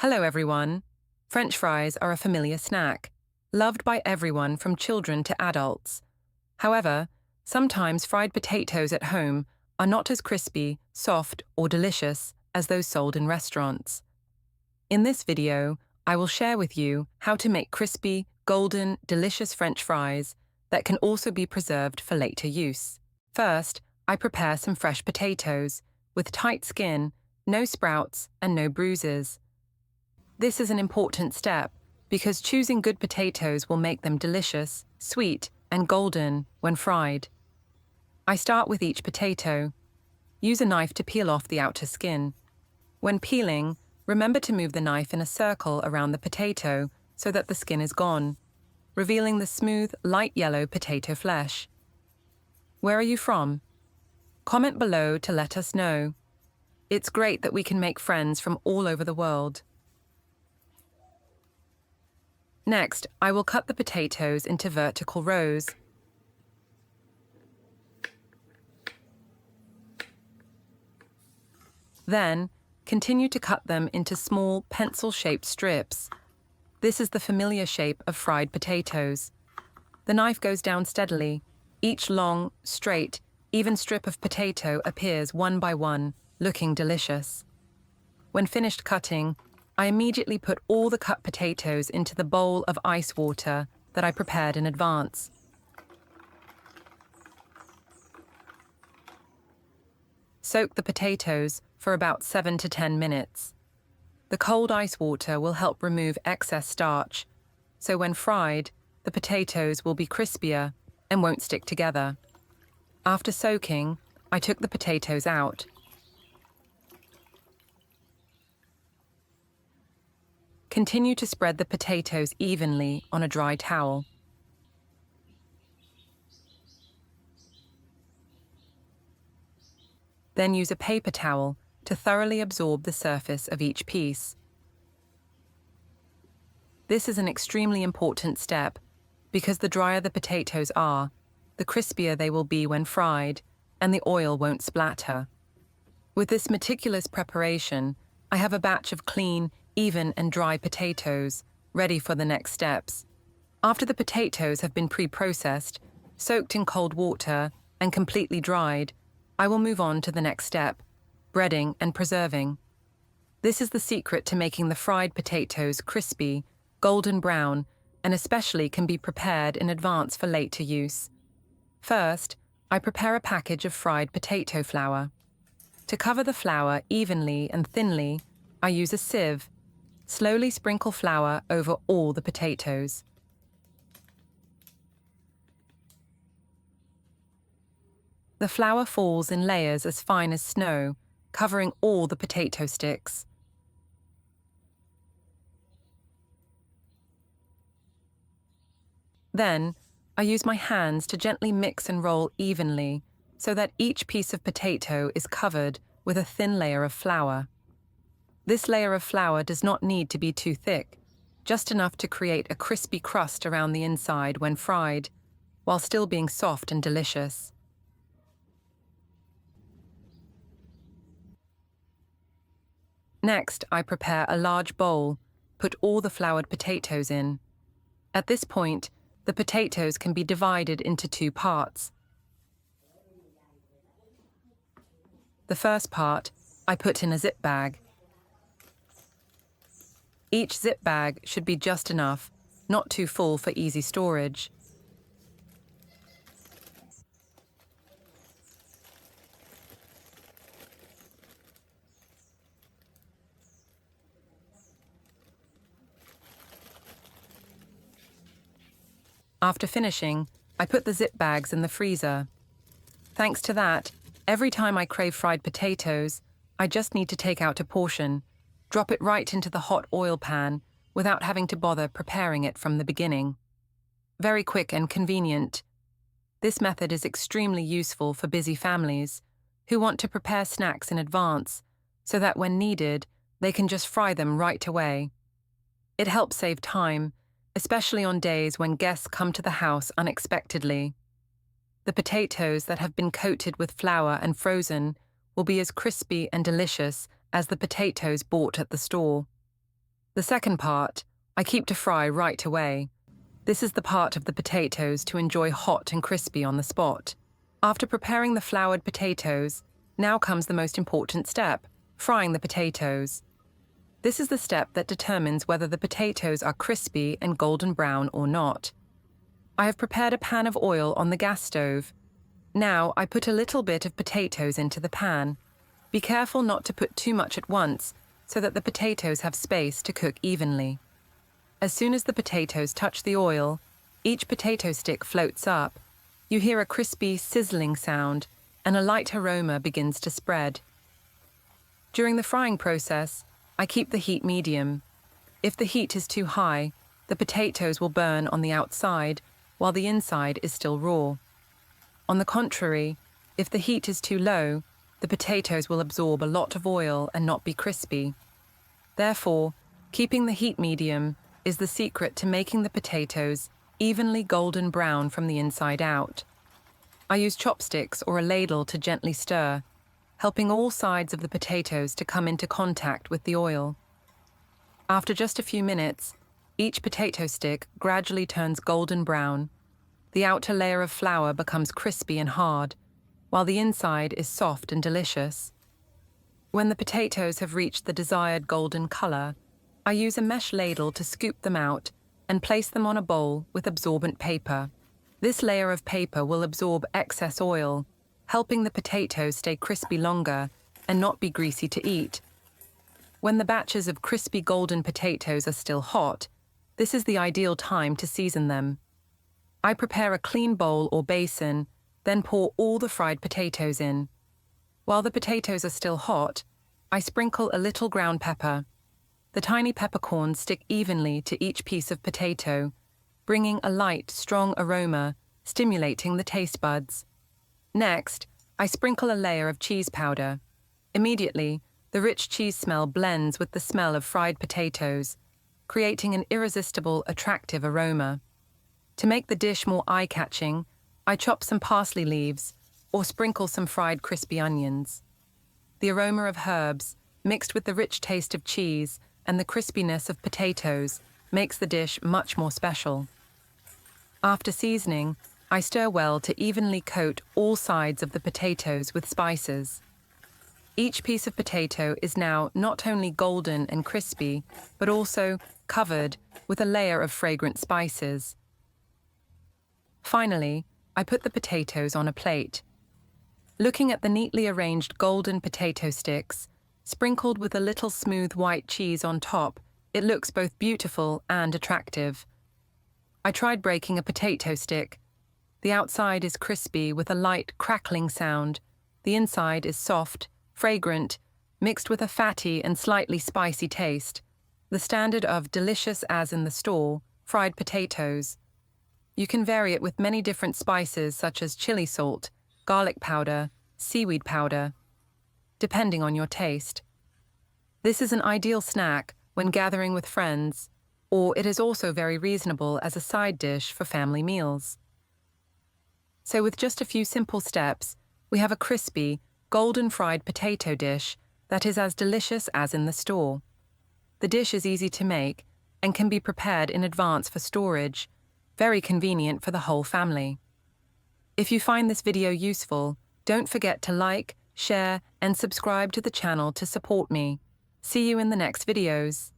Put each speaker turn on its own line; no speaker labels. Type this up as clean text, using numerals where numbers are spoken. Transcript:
Hello, everyone. French fries are a familiar snack, loved by everyone from children to adults. However, sometimes fried potatoes at home are not as crispy, soft, or delicious as those sold in restaurants. In this video, I will share with you how to make crispy, golden, delicious French fries that can also be preserved for later use. First, I prepare some fresh potatoes with tight skin, no sprouts, and no bruises. This is an important step because choosing good potatoes will make them delicious, sweet, and golden when fried. I start with each potato. Use a knife to peel off the outer skin. When peeling, remember to move the knife in a circle around the potato so that the skin is gone, revealing the smooth, light yellow potato flesh. Where are you from? Comment below to let us know. It's great that we can make friends from all over the world. Next, I will cut the potatoes into vertical rows. Then, continue to cut them into small, pencil-shaped strips. This is the familiar shape of fried potatoes. The knife goes down steadily. Each long, straight, even strip of potato appears one by one, looking delicious. When finished cutting, I immediately put all the cut potatoes into the bowl of ice water that I prepared in advance. Soak the potatoes for about 7 to 10 minutes. The cold ice water will help remove excess starch, so when fried, the potatoes will be crispier and won't stick together. After soaking, I took the potatoes out. Continue to spread the potatoes evenly on a dry towel. Then use a paper towel to thoroughly absorb the surface of each piece. This is an extremely important step because the drier the potatoes are, the crispier they will be when fried, and the oil won't splatter. With this meticulous preparation, I have a batch of clean, even and dry potatoes, ready for the next steps. After the potatoes have been pre-processed, soaked in cold water, and completely dried, I will move on to the next step, breading and preserving. This is the secret to making the fried potatoes crispy, golden brown, and especially can be prepared in advance for later use. First, I prepare a package of fried potato flour. To cover the flour evenly and thinly, I use a sieve. Slowly sprinkle flour over all the potatoes. The flour falls in layers as fine as snow, covering all the potato sticks. Then, I use my hands to gently mix and roll evenly so that each piece of potato is covered with a thin layer of flour. This layer of flour does not need to be too thick, just enough to create a crispy crust around the inside when fried, while still being soft and delicious. Next, I prepare a large bowl, put all the floured potatoes in. At this point, the potatoes can be divided into two parts. The first part, I put in a zip bag. Each zip bag should be just enough, not too full for easy storage. After finishing, I put the zip bags in the freezer. Thanks to that, every time I crave fried potatoes, I just need to take out a portion, drop it right into the hot oil pan without having to bother preparing it from the beginning. Very quick and convenient. This method is extremely useful for busy families who want to prepare snacks in advance so that when needed, they can just fry them right away. It helps save time, especially on days when guests come to the house unexpectedly. The potatoes that have been coated with flour and frozen will be as crispy and delicious as the potatoes bought at the store. The second part, I keep to fry right away. This is the part of the potatoes to enjoy hot and crispy on the spot. After preparing the floured potatoes, now comes the most important step, frying the potatoes. This is the step that determines whether the potatoes are crispy and golden brown or not. I have prepared a pan of oil on the gas stove. Now I put a little bit of potatoes into the pan. Be careful not to put too much at once so that the potatoes have space to cook evenly. As soon as the potatoes touch the oil, each potato stick floats up. You hear a crispy, sizzling sound, and a light aroma begins to spread. During the frying process, I keep the heat medium. If the heat is too high, the potatoes will burn on the outside, while the inside is still raw. On the contrary, if the heat is too low, the potatoes will absorb a lot of oil and not be crispy. Therefore, keeping the heat medium is the secret to making the potatoes evenly golden brown from the inside out. I use chopsticks or a ladle to gently stir, helping all sides of the potatoes to come into contact with the oil. After just a few minutes, each potato stick gradually turns golden brown. The outer layer of flour becomes crispy and hard, while the inside is soft and delicious. When the potatoes have reached the desired golden color, I use a mesh ladle to scoop them out and place them on a bowl with absorbent paper. This layer of paper will absorb excess oil, helping the potatoes stay crispy longer and not be greasy to eat. When the batches of crispy golden potatoes are still hot, this is the ideal time to season them. I prepare a clean bowl or basin, then pour all the fried potatoes in. While the potatoes are still hot, I sprinkle a little ground pepper. The tiny peppercorns stick evenly to each piece of potato, bringing a light, strong aroma, stimulating the taste buds. Next, I sprinkle a layer of cheese powder. Immediately, the rich cheese smell blends with the smell of fried potatoes, creating an irresistible, attractive aroma. To make the dish more eye-catching, I chop some parsley leaves or sprinkle some fried crispy onions. The aroma of herbs, mixed with the rich taste of cheese and the crispiness of potatoes, makes the dish much more special. After seasoning, I stir well to evenly coat all sides of the potatoes with spices. Each piece of potato is now not only golden and crispy, but also covered with a layer of fragrant spices. Finally, I put the potatoes on a plate. Looking at the neatly arranged golden potato sticks, sprinkled with a little smooth white cheese on top, it looks both beautiful and attractive. I tried breaking a potato stick. The outside is crispy with a light crackling sound. The inside is soft, fragrant, mixed with a fatty and slightly spicy taste. The standard of delicious as in the store, fried potatoes. You can vary it with many different spices such as chili salt, garlic powder, seaweed powder, depending on your taste. This is an ideal snack when gathering with friends, or it is also very reasonable as a side dish for family meals. So with just a few simple steps, we have a crispy, golden fried potato dish that is as delicious as in the store. The dish is easy to make and can be prepared in advance for storage, very convenient for the whole family. If you find this video useful, don't forget to like, share, and subscribe to the channel to support me. See you in the next videos.